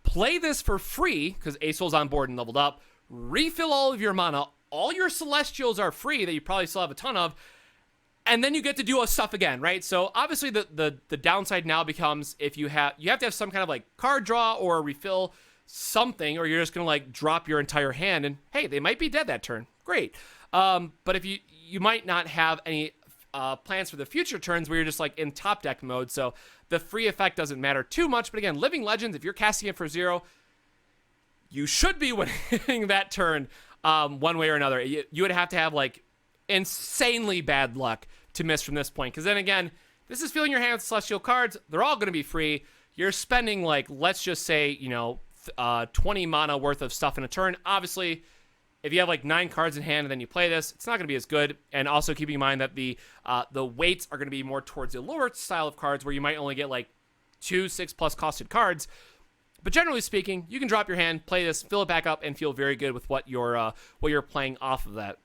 Play this for free, because Sol's on board and leveled up, refill all of your mana, all your Celestials are free, that you probably still have a ton of, and then you get to do stuff again, right? So obviously the downside now becomes if you have to have some kind of like card draw or refill something, or you're just gonna like drop your entire hand and hey, they might be dead that turn. Great. But if you might not have any plans for the future turns where you're just like in top deck mode, so the free effect doesn't matter too much. But again, Living Legends, if you're casting it for 0, you should be winning that turn one way or another. You would have to have like insanely bad luck to miss from this point, because then again, this is filling your hand with celestial cards. They're all going to be free. You're spending like, let's just say, 20 mana worth of stuff in a turn. Obviously, if you have like 9 cards in hand and then you play this, it's not going to be as good. And also keeping in mind that the weights are going to be more towards the lower style of cards where you might only get like 2 6+ costed cards. But generally speaking, you can drop your hand, play this, fill it back up, and feel very good with what you're playing off of that.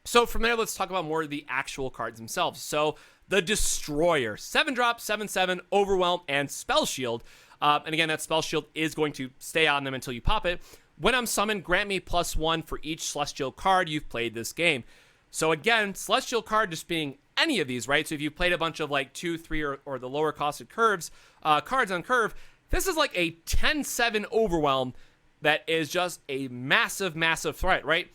So from there, let's talk about more of the actual cards themselves. So the Destroyer, 7-drop, 7/7, Overwhelm, and Spell Shield. And again, that Spell Shield is going to stay on them until you pop it. When I'm summoned, grant me +1 for each Celestial card you've played this game. So again, Celestial card just being any of these, right? So if you played a bunch of like 2, 3, or the lower costed cards on curve, this is like a 10/7 Overwhelm that is just a massive, massive threat, right?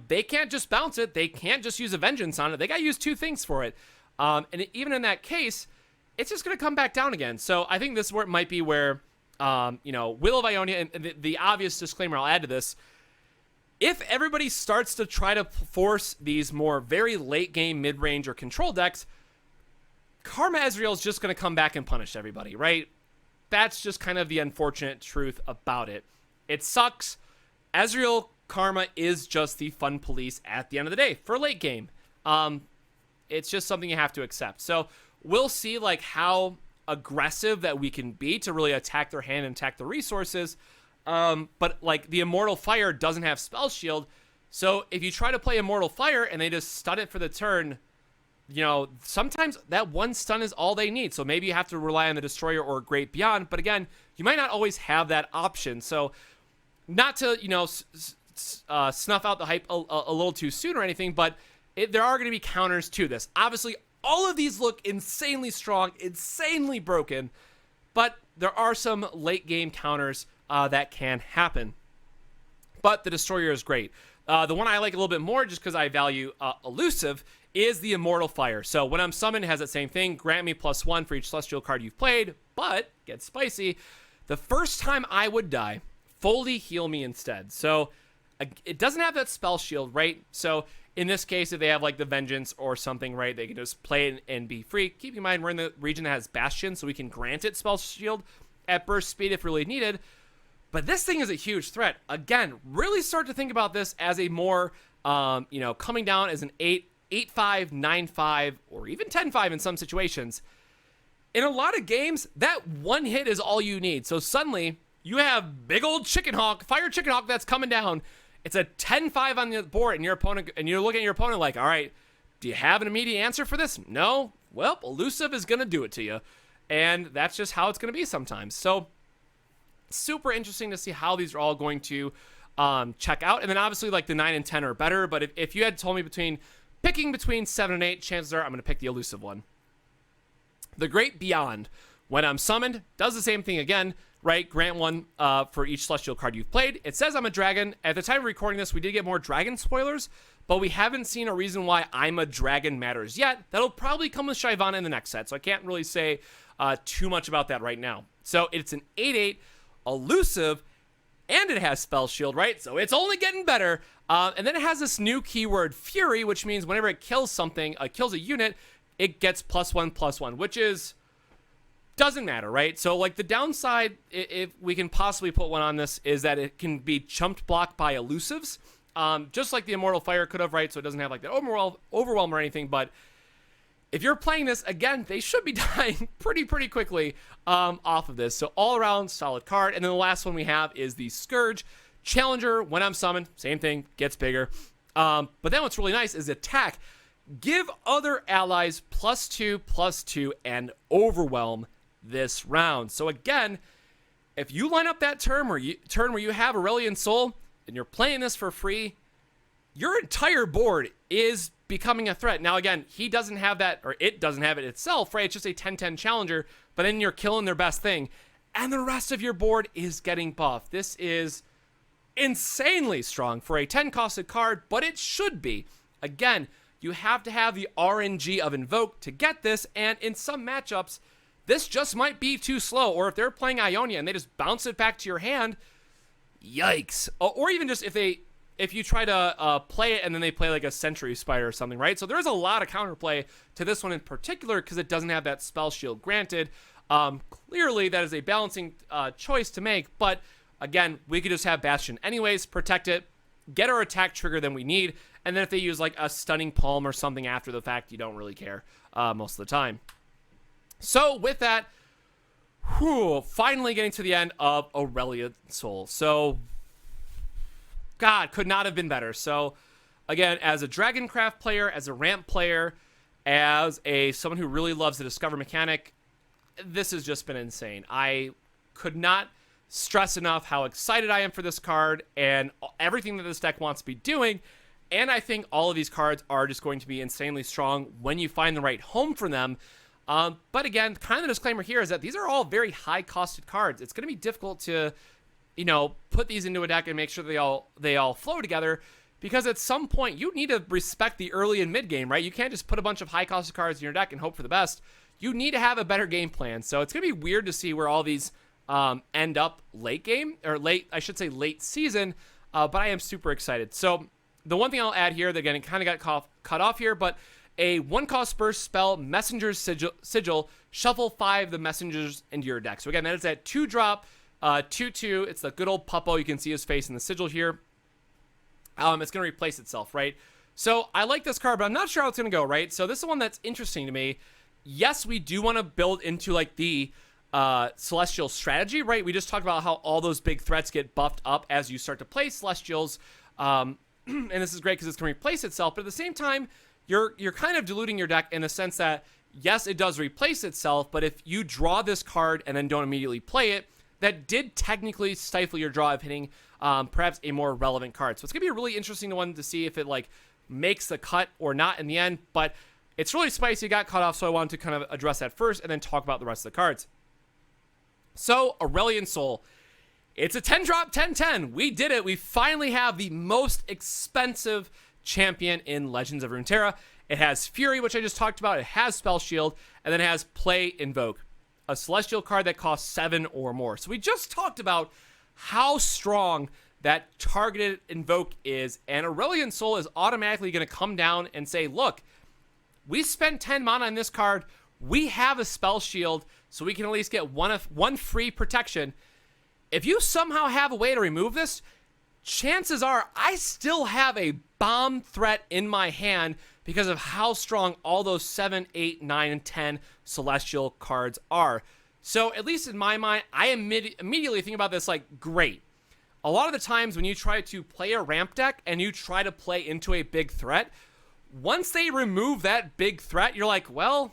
They can't just bounce it. They can't just use a Vengeance on it. They got to use 2 things for it. And even in that case, it's just going to come back down again. So I think this is where it might be where, Will of Ionia, and the obvious disclaimer I'll add to this, if everybody starts to try to force these more very late game, mid-range, or control decks, Karma Ezreal is just going to come back and punish everybody, right? That's just kind of the unfortunate truth about it. It sucks. Ezreal Karma is just the fun police at the end of the day for late game. It's just something you have to accept. So we'll see like how aggressive that we can be to really attack their hand and attack the resources. But like the Immortal Fire doesn't have Spell Shield. So if you try to play Immortal Fire and they just stun it for the turn, sometimes that one stun is all they need. So maybe you have to rely on the Destroyer or Great Beyond. But again, you might not always have that option. So not to, snuff out the hype a little too soon or anything, but there are going to be counters to this. Obviously, all of these look insanely strong, insanely broken, but there are some late game counters that can happen. But the Destroyer is great. The one I like a little bit more, just because I value Elusive, is the Immortal Fire. So when I'm summoned, it has that same thing. Grant me +1 for each Celestial card you've played, but, get spicy, the first time I would die, fully heal me instead. So it doesn't have that spell shield, right? So in this case, if they have like the Vengeance or something, right, they can just play it and be free. Keep in mind, we're in the region that has Bastion, so we can grant it spell shield at burst speed if really needed. But this thing is a huge threat. Again, really start to think about this as a more, coming down as an 8-5, 9-5, or even 10-5 in some situations. In a lot of games, that one hit is all you need. So suddenly, you have big old Fire Chicken Hawk that's coming down. It's a 10-5 on the board, and you're looking at your opponent like, all right, do you have an immediate answer for this? No? Well, Elusive is going to do it to you. And that's just how it's going to be sometimes. So, super interesting to see how these are all going to check out. And then obviously, like, the 9 and 10 are better. But if you had told me picking between 7 and 8, chances are I'm going to pick the Elusive one. The Great Beyond. When I'm summoned, does the same thing again. Right, grant 1 for each Celestial card you've played. It says I'm a dragon. At the time of recording this, we did get more dragon spoilers, but we haven't seen a reason why I'm a dragon matters yet. That'll probably come with Shyvana in the next set, so I can't really say too much about that right now. So it's an 8-8 elusive, and it has spell shield, right? So it's only getting better. And then it has this new keyword, Fury, which means whenever it kills something, kills a unit, it gets +1/+1, which is... doesn't matter, right? So, like, the downside, if we can possibly put one on this, is that it can be chumped blocked by elusives, just like the Immortal Fire could have, right? So it doesn't have, like, that overwhelm or anything, but if you're playing this, again, they should be dying pretty quickly off of this. So, all-around solid card. And then the last one we have is the Scourge. Challenger, when I'm summoned, same thing, gets bigger. But then what's really nice is attack. Give other allies +2/+2 and overwhelm this round. So again, if you line up that turn where you have Aurelion Sol and you're playing this for free, your entire board is becoming a threat. Now again, he doesn't have that, or it doesn't have it itself, right? It's just a 10-10 challenger, but then you're killing their best thing, and the rest of your board is getting buffed. This is insanely strong for a 10-costed card, but it should be. Again, you have to have the RNG of Invoke to get this, and in some matchups, this just might be too slow. Or if they're playing Ionia and they just bounce it back to your hand, yikes. Or even just if you try to play it and then they play like a Sentry Spider or something, right? So there's a lot of counterplay to this one in particular because it doesn't have that spell shield. Granted, clearly that is a balancing choice to make, but again, we could just have Bastion anyways, protect it, get our attack trigger than we need, and then if they use like a Stunning Palm or something after the fact, you don't really care most of the time. So with that, finally getting to the end of Aurelion Sol. So, God, could not have been better. So, again, as a Dragoncraft player, as a ramp player, as someone who really loves the Discover mechanic, this has just been insane. I could not stress enough how excited I am for this card and everything that this deck wants to be doing. And I think all of these cards are just going to be insanely strong when you find the right home for them. But again, kind of the disclaimer here is that these are all very high-costed cards. It's going to be difficult to, put these into a deck and make sure they all flow together, because at some point you need to respect the early and mid game, right? You can't just put a bunch of high-costed cards in your deck and hope for the best. You need to have a better game plan. So it's going to be weird to see where all these end up late game, or late season. But I am super excited. So the one thing I'll add here that again, it kind of got cut off here, but a 1-cost burst spell, Messenger's Sigil, shuffle 5 the messengers into your deck. So again, that is that 2-drop, 2/2. It's the good old Puppo. You can see his face in the sigil here. It's going to replace itself, right? So I like this card, but I'm not sure how it's going to go, right? So this is one that's interesting to me. Yes, we do want to build into like the Celestial strategy, right? We just talked about how all those big threats get buffed up as you start to play Celestials. And this is great because it's going to replace itself, but at the same time, you're kind of diluting your deck in the sense that, yes, it does replace itself, but if you draw this card and then don't immediately play it, that did technically stifle your draw of hitting perhaps a more relevant card. So it's going to be a really interesting one to see if it like makes the cut or not in the end, but it's really spicy. It got cut off, so I wanted to kind of address that first and then talk about the rest of the cards. So, Aurelion Sol. It's a 10-drop, 10-10. We did it. We finally have the most expensive champion in Legends of Runeterra. It has Fury, which I just talked about. It has Spell Shield, and then it has Play Invoke, a Celestial card that costs 7 or more. So we just talked about how strong that targeted Invoke is, and Aurelion Sol is automatically going to come down and say, look, we spent 10 mana on this card. We have a Spell Shield, so we can at least get one free protection. If you somehow have a way to remove this, chances are I still have a bomb threat in my hand because of how strong all those 7, 8, 9, and 10 Celestial cards are. So at least in my mind, I immediately think about this like, great. A lot of the times when you try to play a ramp deck and you try to play into a big threat, once they remove that big threat, you're like, well,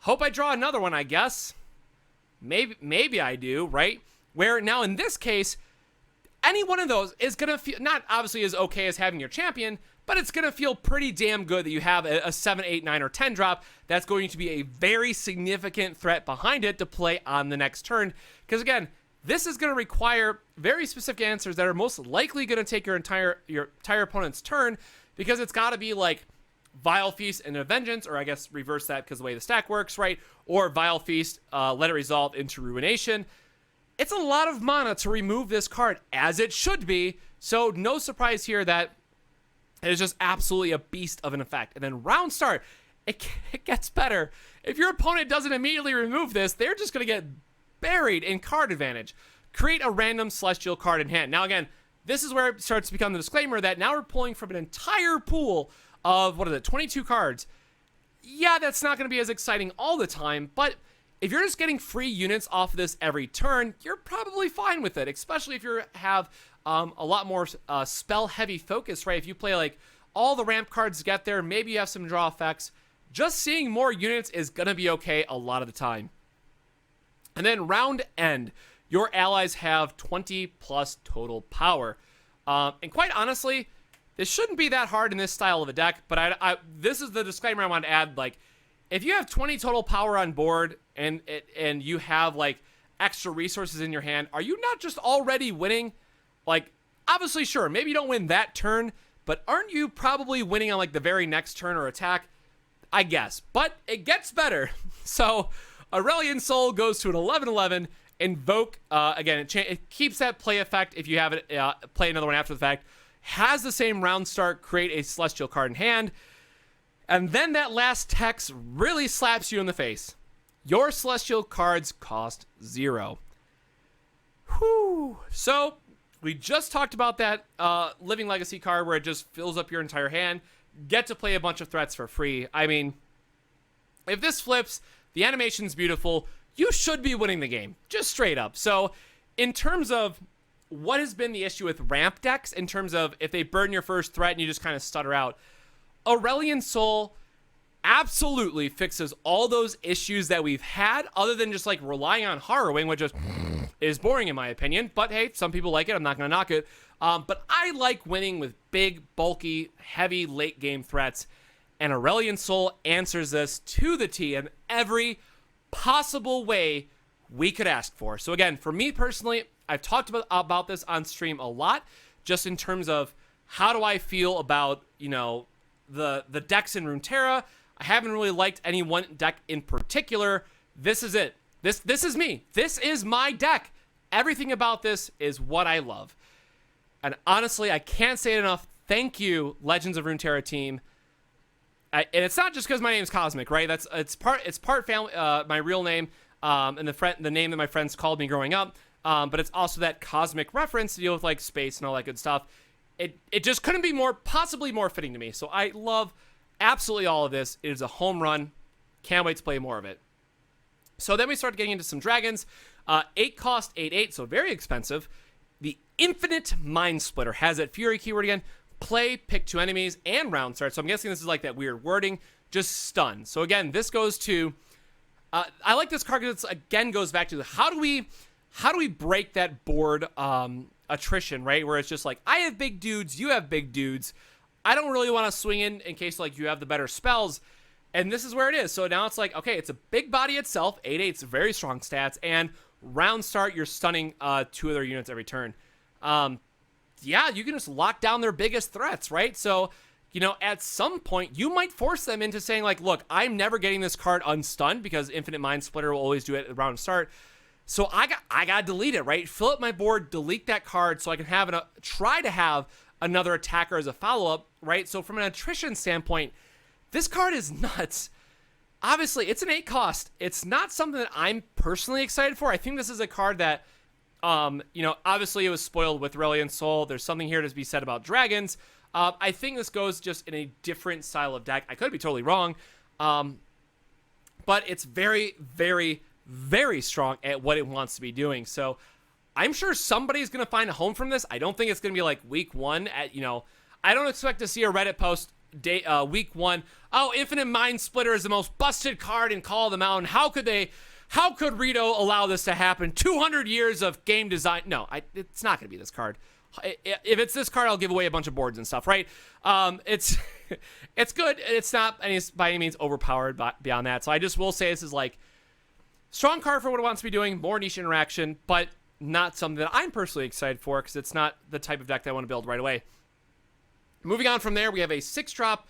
hope I draw another one, I guess. Maybe I do, right? Where now in this case, any one of those is going to feel, not obviously as okay as having your champion, but it's going to feel pretty damn good that you have a 7, 8, 9, or 10 drop that's going to be a very significant threat behind it to play on the next turn. Because again, this is going to require very specific answers that are most likely going to take your entire opponent's turn, because it's got to be like Vile Feast and a Vengeance, or I guess reverse that because the way the stack works, right? Or Vile Feast, let it resolve into Ruination. It's a lot of mana to remove this card, as it should be, so no surprise here that it is just absolutely a beast of an effect. And then round start, it gets better. If your opponent doesn't immediately remove this, they're just going to get buried in card advantage. Create a random Celestial card in hand. Now again, this is where it starts to become the disclaimer that now we're pulling from an entire pool of, 22 cards. Yeah, that's not going to be as exciting all the time, but if you're just getting free units off of this every turn, you're probably fine with it, especially if you have a lot more spell-heavy focus, right? If you play like all the ramp cards get there, maybe you have some draw effects. Just seeing more units is going to be okay a lot of the time. And then round end, your allies have 20 plus total power. And quite honestly, this shouldn't be that hard in this style of a deck, but this is the disclaimer I want to add. Like, if you have 20 total power on board and you have like extra resources in your hand, are you not just already winning? Like, obviously, sure, maybe you don't win that turn, but aren't you probably winning on like the very next turn or attack? I guess, but it gets better. So Aurelion Sol goes to an 11/11. Invoke, again, it keeps that play effect if you have it play another one after the fact. Has the same round start, create a Celestial card in hand. And then that last text really slaps you in the face. Your Celestial cards cost 0. Whew. So we just talked about that Living Legacy card where it just fills up your entire hand. Get to play a bunch of threats for free. I mean, if this flips, the animation's beautiful. You should be winning the game, just straight up. So in terms of what has been the issue with ramp decks, in terms of if they burn your first threat and you just kind of stutter out, Aurelion Sol absolutely fixes all those issues that we've had, other than just like relying on harrowing, which is boring in my opinion. But hey, some people like it. I'm not going to knock it. But I like winning with big, bulky, heavy late game threats. And Aurelion Sol answers this to the T in every possible way we could ask for. So again, for me personally, I've talked about this on stream a lot, just in terms of how do I feel about, you know, the decks in Runeterra. I haven't really liked any one deck in particular. This is it. This is me. This is my deck. Everything about this is what I love. And honestly, I can't say it enough. Thank you, Legends of Runeterra team. And it's not just because my name's Cosmic, right? It's part family, my real name, and the name that my friends called me growing up. But it's also that cosmic reference to deal with like space and all that good stuff. It just couldn't be possibly more fitting to me. So I love absolutely all of this. It is a home run. Can't wait to play more of it. So then we start getting into some dragons. 8 cost, 8/8, so very expensive. The Infinite Mind Splitter has that Fury keyword again. Play, pick 2 enemies, and round start. So I'm guessing this is like that weird wording. Just stun. So again, this goes to... I like this card because it again goes back to how do we break that board attrition, right? Where it's just like, I have big dudes, you have big dudes. I don't really want to swing in case like you have the better spells. And this is where it is. So now it's like, okay, it's a big body itself. 8/8's very strong stats. And round start, you're stunning 2 of their units every turn. Yeah, you can just lock down their biggest threats, right? So at some point you might force them into saying like, look, I'm never getting this card unstunned because Infinite Mind Splitter will always do it at the round start. So I got to delete it, right? Fill up my board, delete that card so I can try to have another attacker as a follow-up, right? So from an attrition standpoint, this card is nuts. Obviously, it's an 8 cost. It's not something that I'm personally excited for. I think this is a card that, obviously it was spoiled with Aurelion Sol. There's something here to be said about dragons. I think this goes just in a different style of deck. I could be totally wrong. But it's very, very, very strong at what it wants to be doing. So I'm sure somebody's going to find a home from this. I don't think it's going to be like week 1 I don't expect to see a Reddit post week 1. Oh, Infinite Mind Splitter is the most busted card in Call of the Mountain. How could Rito allow this to happen? 200 years of game design. No, it's not going to be this card. If it's this card, I'll give away a bunch of boards and stuff, right? It's good. It's not by any means overpowered beyond that. So I just will say this is like strong card for what it wants to be doing, more niche interaction, but not something that I'm personally excited for because it's not the type of deck that I want to build right away. Moving on from there, we have a 6-drop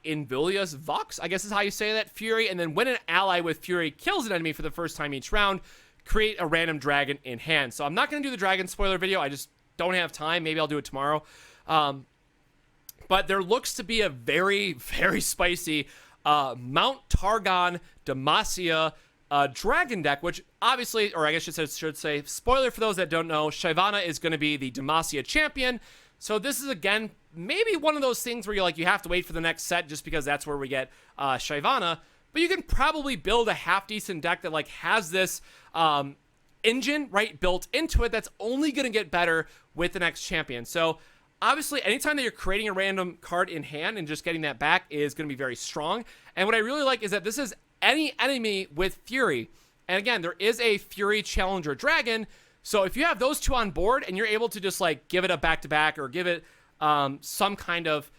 Invidious Vox, I guess is how you say that, Fury, and then when an ally with Fury kills an enemy for the first time each round, create a random dragon in hand. So I'm not going to do the dragon spoiler video. I just don't have time. Maybe I'll do it tomorrow. But there looks to be a very, very spicy Mount Targon Demacia dragon deck, which obviously, or I guess I should say, spoiler for those that don't know, Shyvana is going to be the Demacia champion. So this is, again, maybe one of those things where you have to wait for the next set just because that's where we get Shyvana. But you can probably build a half-decent deck that has this engine, right, built into it that's only going to get better with the next champion. So obviously, anytime that you're creating a random card in hand and just getting that back is going to be very strong. And what I really like is that this is any enemy with Fury. And again, there is a Fury Challenger Dragon. So if you have those two on board and you're able to just give it a back-to-back or give it some kind of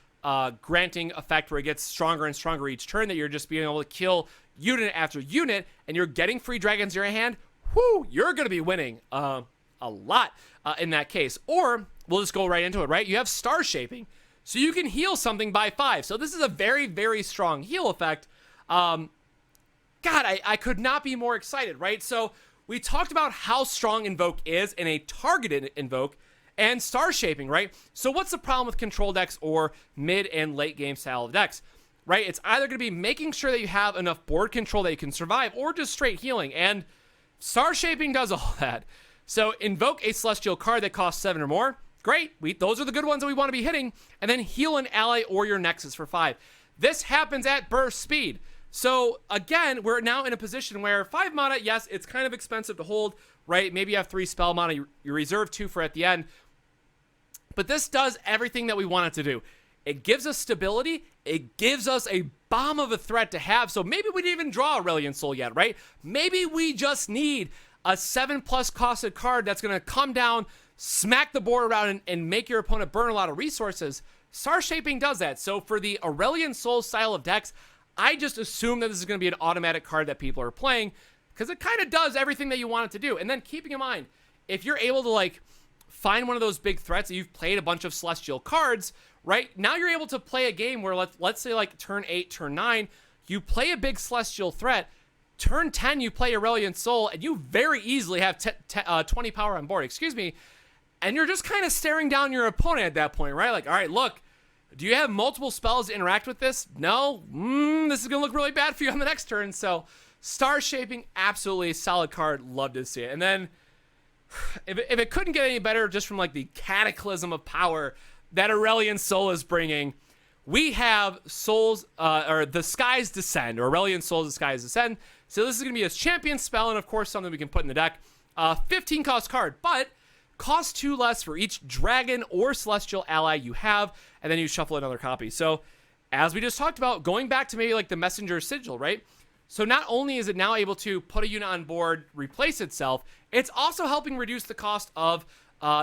granting effect where it gets stronger and stronger each turn, that you're just being able to kill unit after unit and you're getting free dragons in your hand, you're going to be winning a lot in that case. Or we'll just go right into it, right? You have Star Shaping. So you can heal something by 5. So this is a very, very strong heal effect. God, I could not be more excited, right? So we talked about how strong Invoke is in a targeted Invoke and Star Shaping, right? So what's the problem with control decks or mid and late game style of decks, right? It's either going to be making sure that you have enough board control that you can survive or just straight healing. And Star Shaping does all that. So invoke a Celestial card that costs 7 or more. Great. Those are the good ones that we want to be hitting. And then heal an ally or your Nexus for 5. This happens at burst speed. So again, we're now in a position where 5 mana, yes, it's kind of expensive to hold, right? Maybe you have 3 spell mana, you reserve 2 for at the end. But this does everything that we want it to do. It gives us stability. It gives us a bomb of a threat to have. So maybe we didn't even draw Aurelion Sol yet, right? Maybe we just need a 7+ costed card that's going to come down, smack the board around, and make your opponent burn a lot of resources. Star Shaping does that. So for the Aurelion Sol style of decks, I just assume that this is going to be an automatic card that people are playing because it kind of does everything that you want it to do. And then keeping in mind, if you're able to find one of those big threats that you've played a bunch of Celestial cards, right? Now you're able to play a game where let's say turn 8, turn 9, you play a big Celestial threat. Turn 10, you play Aurelion Sol, and you very easily have 20 power on board, and you're just kind of staring down your opponent at that point, right? All right, look, do you have multiple spells to interact with this? No? This is going to look really bad for you on the next turn. So Star Shaping, absolutely solid card. Love to see it. And then if it couldn't get any better just from the cataclysm of power that Aurelion Sol is bringing, we have the Skies Descend, or Aurelion Sol, the Skies Descend. So this is going to be a champion spell, and of course something we can put in the deck. 15 cost card, but costs 2 less for each dragon or celestial ally you have, and then you shuffle another copy. So as we just talked about, going back to maybe the Messenger Sigil, right? So not only is it now able to put a unit on board, replace itself, it's also helping reduce the cost of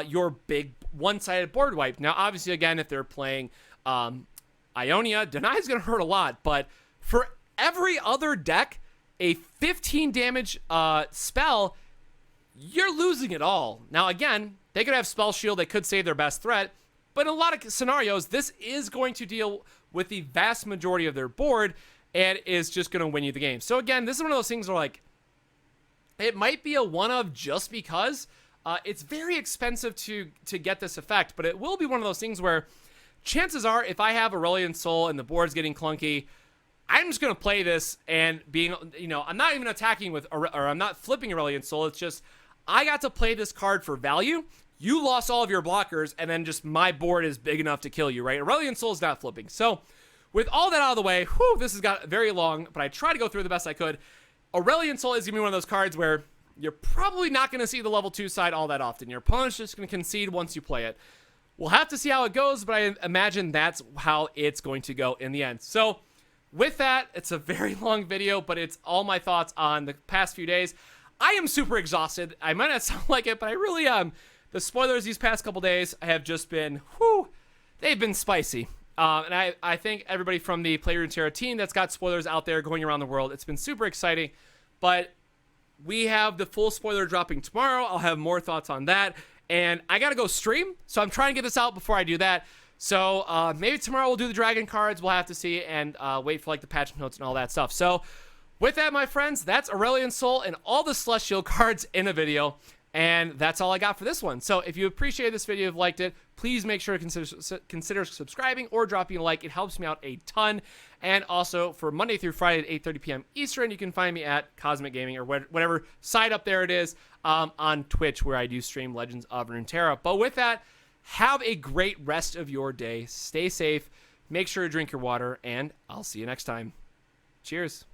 your big one-sided board wipe. Now, obviously, again, if they're playing Ionia, Deny is going to hurt a lot, but for every other deck, a 15 damage spell, you're losing it all. Now, again, they could have Spell Shield. They could save their best threat. But in a lot of scenarios, this is going to deal with the vast majority of their board and is just going to win you the game. So again, this is one of those things where like, it might be a one of just because it's very expensive to get this effect, but it will be one of those things where chances are if I have Aurelion Sol and the board's getting clunky, I'm just going to play this and being, you know, I'm not even attacking with, or I'm not flipping Aurelion Sol. It's just, I got to play this card for value. You lost all of your blockers, and then just my board is big enough to kill you, right? Aurelion Sol is not flipping. So with all that out of the way, whew, this has got very long, but I tried to go through the best I could. Aurelion Sol is going to be one of those cards where you're probably not going to see the level 2 side all that often. Your opponent's just going to concede once you play it. We'll have to see how it goes, but I imagine that's how it's going to go in the end. So with that, it's a very long video, but it's all my thoughts on the past few days. I am super exhausted. I might not sound like it, but I really am. The spoilers these past couple days have just been, whew, they've been spicy. And I think everybody from the Play Runeterra team that's got spoilers out there going around the world, it's been super exciting. But we have the full spoiler dropping tomorrow. I'll have more thoughts on that. And I got to go stream, so I'm trying to get this out before I do that. So maybe tomorrow we'll do the dragon cards. We'll have to see and wait for like the patch notes and all that stuff. So with that, my friends, that's Aurelion Sol and all the Celestial cards in a video. And that's all I got for this one. So if you appreciated this video, if you liked it, please make sure to consider subscribing or dropping a like. It helps me out a ton. And also for Monday through Friday at 8:30 p.m. Eastern, you can find me at Cosmic Gaming or whatever site up there it is on Twitch where I do stream Legends of Runeterra. But with that, have a great rest of your day. Stay safe. Make sure to drink your water. And I'll see you next time. Cheers.